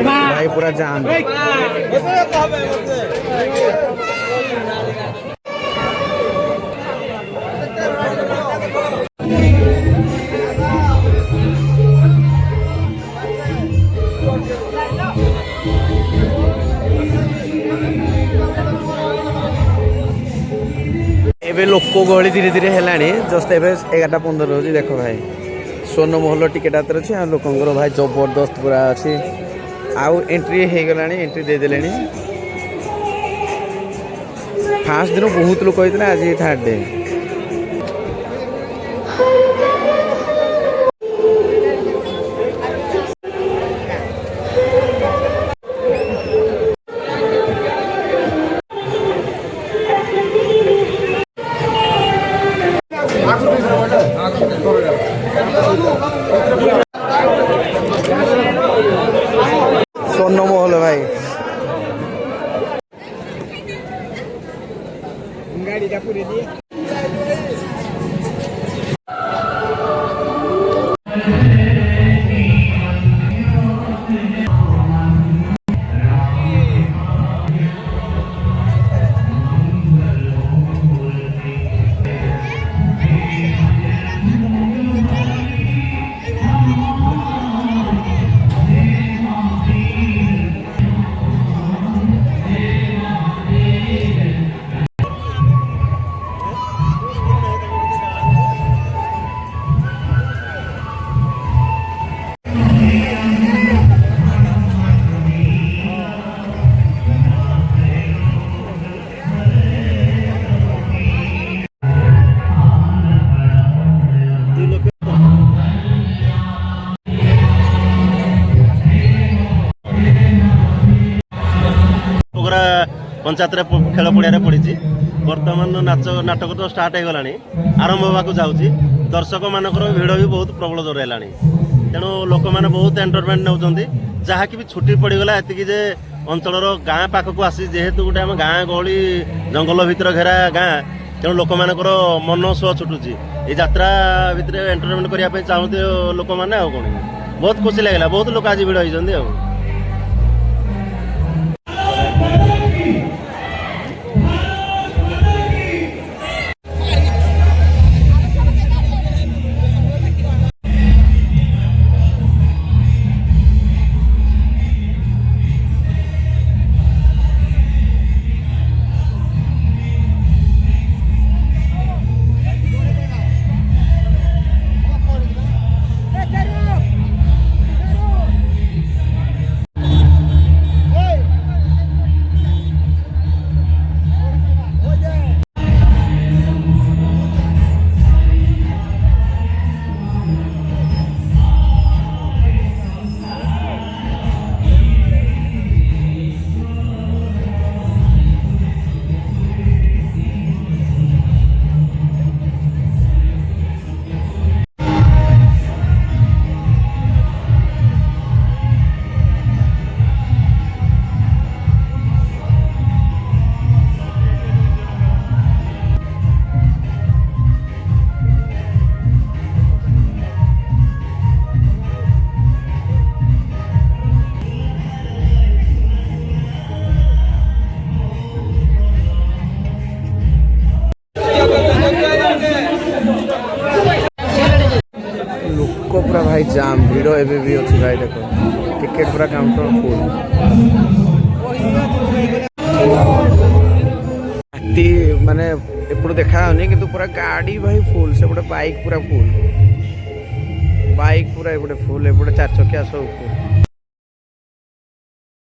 भाई पूरा जाम। एबे लोक गहली धीरे धीरे है जस्ट एबे 11:15 हो देख भाई स्वर्ण महल टिकेट हाथ अच्छे आ लोकंर भाई जबरदस्त पूरा अच्छी आउ एंट्री हो गला एंट्री देदेले फास्ट दिन बहुत लोक होते आज 3rd डे स्वर्ण महल भाई गाड़ी का पूरे दिए पंचायत खेल पड़िया पड़ी बर्तमान नाच नाटक तो स्टार्ट हो गला आरंभ होगा जाऊँगी दर्शक मानकर भिड़ भी बहुत प्रबल जोर है तेणु लोक मैंने बहुत एंटरटेनमेंट नौकरी जहाँ कि भी छुट्टी पड़गला ये जे अंचल गाँ पाखक आसी जेहेतु गोटे आम गाँ गहली जंगल भितर घेरा गाँ तेणु लोक मानकर मन स्व छुटुची ये यात्रा भितर एंटरटेनमेंट करने चाहते लोक मैंने कौन बहुत खुशी लगे बहुत लोग आज भिड़ होती पूरा भाई जाम भिड़ एबे भी अच्छी भाई देख टिकेट पूरा काउंटर फुल हाथी माने एपटू देखा होनी किंतु पूरा गाड़ी भाई फुल से बाइक पूरा फुल बाइक पूरा एपटे फुल एपटे 4 चकिया सब फुल